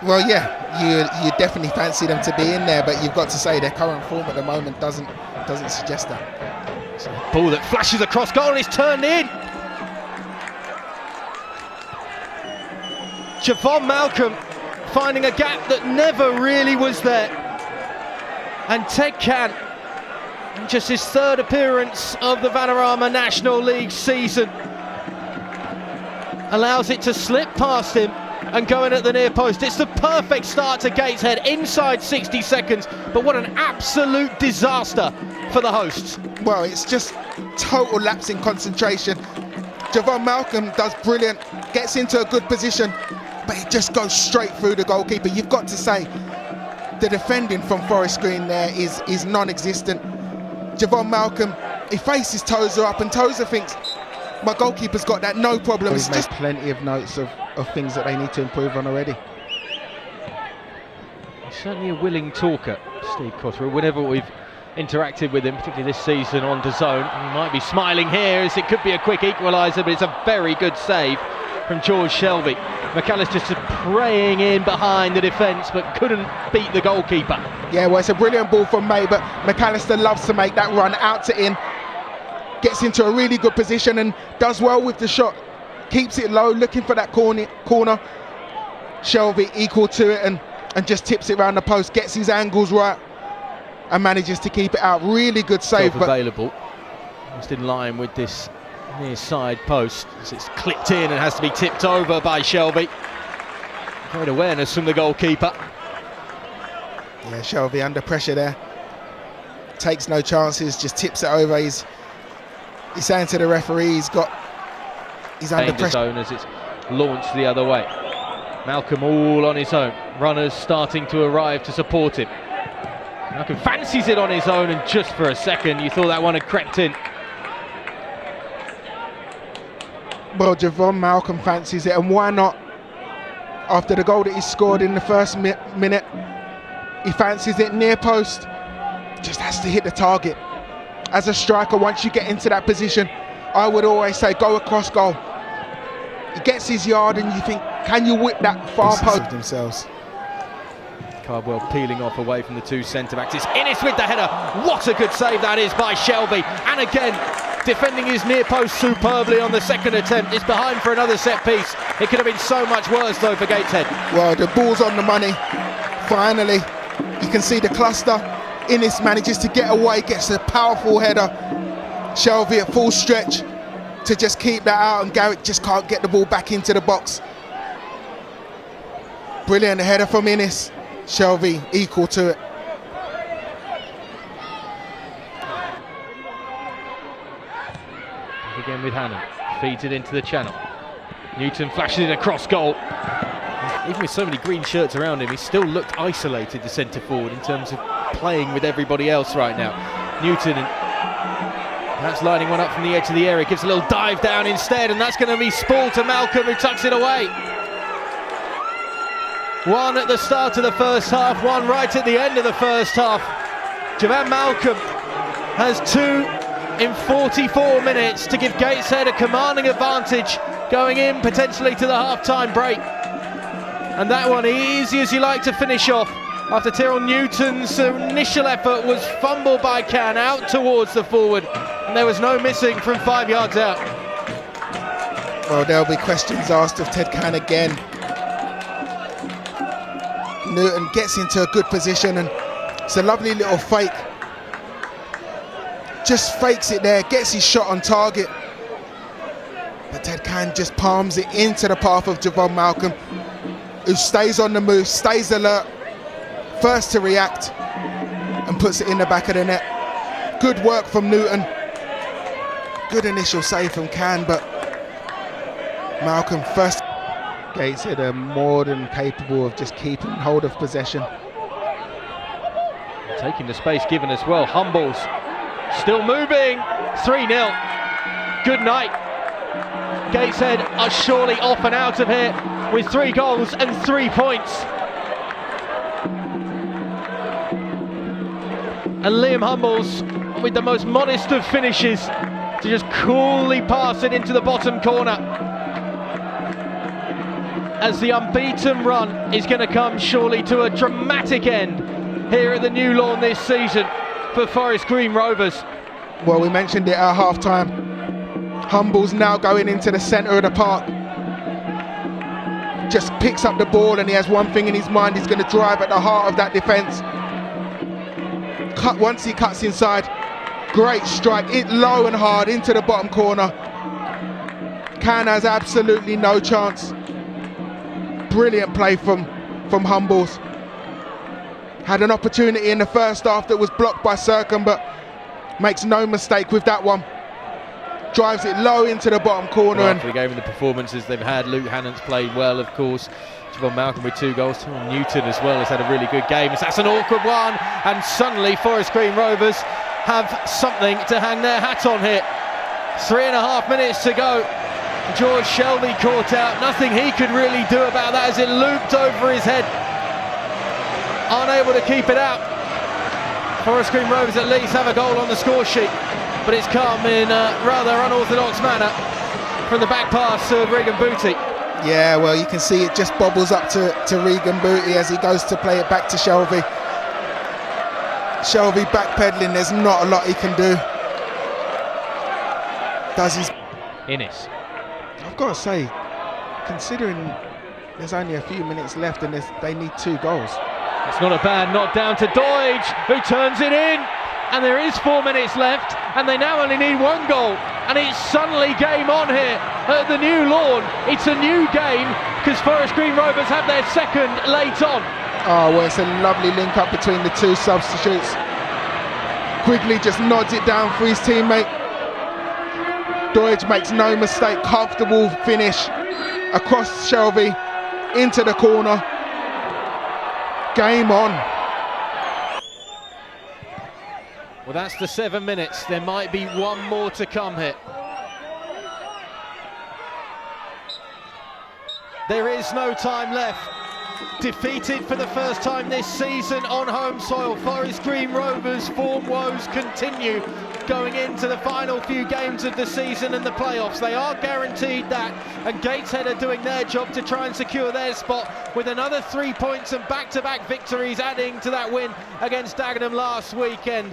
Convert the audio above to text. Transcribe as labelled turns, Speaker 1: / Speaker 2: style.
Speaker 1: Well, yeah, you definitely fancy them to be in there, but you've got to say their current form at the moment doesn't suggest that.
Speaker 2: It's a ball that flashes across goal and it's turned in. Javon Malcolm finding a gap that never really was there. And Ted Can, in just his third appearance of the Vanarama National League season, allows it to slip past him and go in at the near post. It's the perfect start to Gateshead inside 60 seconds, but what an absolute disaster for the hosts.
Speaker 1: Well, it's just total lapse in concentration. Javon Malcolm does brilliant, gets into a good position, but it just goes straight through the goalkeeper. You've got to say, the defending from Forest Green there is non-existent. Javon Malcolm, he faces Tozer up, and Tozer thinks, my goalkeeper's got that, no problem.
Speaker 3: He's made plenty of notes of things that they need to improve on already.
Speaker 2: He's certainly a willing talker, Steve Cotterill. Whenever we've interacted with him, particularly this season on DAZN, he might be smiling here as it could be a quick equaliser, but it's a very good save from George Shelby. McAllister just praying in behind the defence, but couldn't beat the goalkeeper.
Speaker 1: Yeah, well, it's a brilliant ball from May, but McAllister loves to make that run out to in. Gets into a really good position and does well with the shot. Keeps it low, looking for that corner. Shelby equal to it and just tips it around the post, gets his angles right and manages to keep it out. Really good save.
Speaker 2: Available, just in line with this near side post as it's clipped in and has to be tipped over by Shelby. Great awareness from the goalkeeper.
Speaker 1: Yeah, Shelby under pressure there. Takes no chances, just tips it over. He's saying to the referee he's under pressure.
Speaker 2: Zone as it's launched the other way. Malcolm all on his own. Runners starting to arrive to support him. Malcolm fancies it on his own, and just for a second you thought that one had crept in.
Speaker 1: Well, Javon Malcolm fancies it, and why not? After the goal that he scored in the first minute, he fancies it near post. Just has to hit the target. As a striker, once you get into that position, I would always say go across goal. He gets his yard and you think, can you whip that far post?
Speaker 3: Themselves.
Speaker 2: Cardwell peeling off away from the two centre-backs. It's Innes with the header. What a good save that is by Shelby. And again, defending his near post superbly on the second attempt. It's behind for another set piece. It could have been so much worse though for Gateshead.
Speaker 1: Well, the ball's on the money. Finally, you can see the cluster. Innes manages to get away, gets a powerful header. Shelby at full stretch to just keep that out, and Garrick just can't get the ball back into the box. Brilliant header from Innes. Shelby equal to it.
Speaker 2: Again with Hannon, feeds it into the channel. Newton flashes it across goal. Even with so many green shirts around him, he still looked isolated, the centre forward, in terms of playing with everybody else right now. Newton and perhaps lining one up from the edge of the area, gives a little dive down instead, and that's going to be Spall to Malcolm, who tucks it away. One at the start of the first half, one right at the end of the first half. Javon Malcolm has 2 in 44 minutes to give Gateshead a commanding advantage going in potentially to the half-time break. And that one, easy as you like to finish off, after Tyrrell Newton's initial effort was fumbled by Can out towards the forward, and there was no missing from 5 yards out.
Speaker 1: Well, there'll be questions asked of Ted Can again. Newton gets into a good position, and it's a lovely little fake. Just fakes it there, gets his shot on target. But Ted Can just palms it into the path of Javon Malcolm, who stays on the move, stays alert, first to react, and puts it in the back of the net. Good work from Newton. Good initial save from Can, but Malcolm first.
Speaker 3: Gateshead are more than capable of just keeping hold of possession.
Speaker 2: Taking the space given as well. Humbles still moving. 3-0. Good night. Gateshead are surely off and out of here with 3 goals and 3 points. And Liam Humbles with the most modest of finishes to just coolly pass it into the bottom corner. as the unbeaten run is going to come surely to a dramatic end here at the new lawn this season for Forest Green Rovers.
Speaker 1: Well, we mentioned it at half-time. Humble's now going into the centre of the park. Just picks up the ball and he has one thing in his mind: he's going to drive at the heart of that defence. Once he cuts inside, great strike, it low and hard into the bottom corner. Can has absolutely no chance. Brilliant play from Humbles. Had an opportunity in the first half that was blocked by Circum, but makes no mistake with that one. Drives it low into the bottom corner.
Speaker 2: Well, after the game and the performances they've had, Luke Hannon's played well, of course. Javon Malcolm with 2 goals. Tom Newton as well has had a really good game. That's an awkward one, and suddenly Forest Green Rovers have something to hang their hat on here. 3.5 minutes to go. George Shelby caught out. Nothing he could really do about that as it looped over his head. Unable to keep it out. Forest Green Rovers at least have a goal on the score sheet, but it's come in a rather unorthodox manner from the back pass of Regan Booty.
Speaker 1: Yeah, well, you can see it just bobbles up to Regan Booty as he goes to play it back to Shelby. Shelby backpedaling, there's not a lot he can do. Does his...
Speaker 2: Innes.
Speaker 1: I've got to say, considering there's only a few minutes left and they need 2 goals.
Speaker 2: It's not a bad knock down to Doidge, who turns it in. And there is 4 minutes left, and they now only need 1 goal. And it's suddenly game on here at the new lawn. It's a new game because Forest Green Rovers have their second late on.
Speaker 1: Oh, well, it's a lovely link up between the 2 substitutes. Quigley just nods it down for his teammate. Doidge makes no mistake, comfortable finish across Shelby into the corner. Game on.
Speaker 2: Well, that's the 7 minutes. There might be 1 more to come here. There is no time left. Defeated for the first time this season on home soil, Forest Green Rovers' form woes continue going into the final few games of the season and the playoffs. They are guaranteed that, and Gateshead are doing their job to try and secure their spot with another 3 points and back-to-back victories adding to that win against Dagenham last weekend.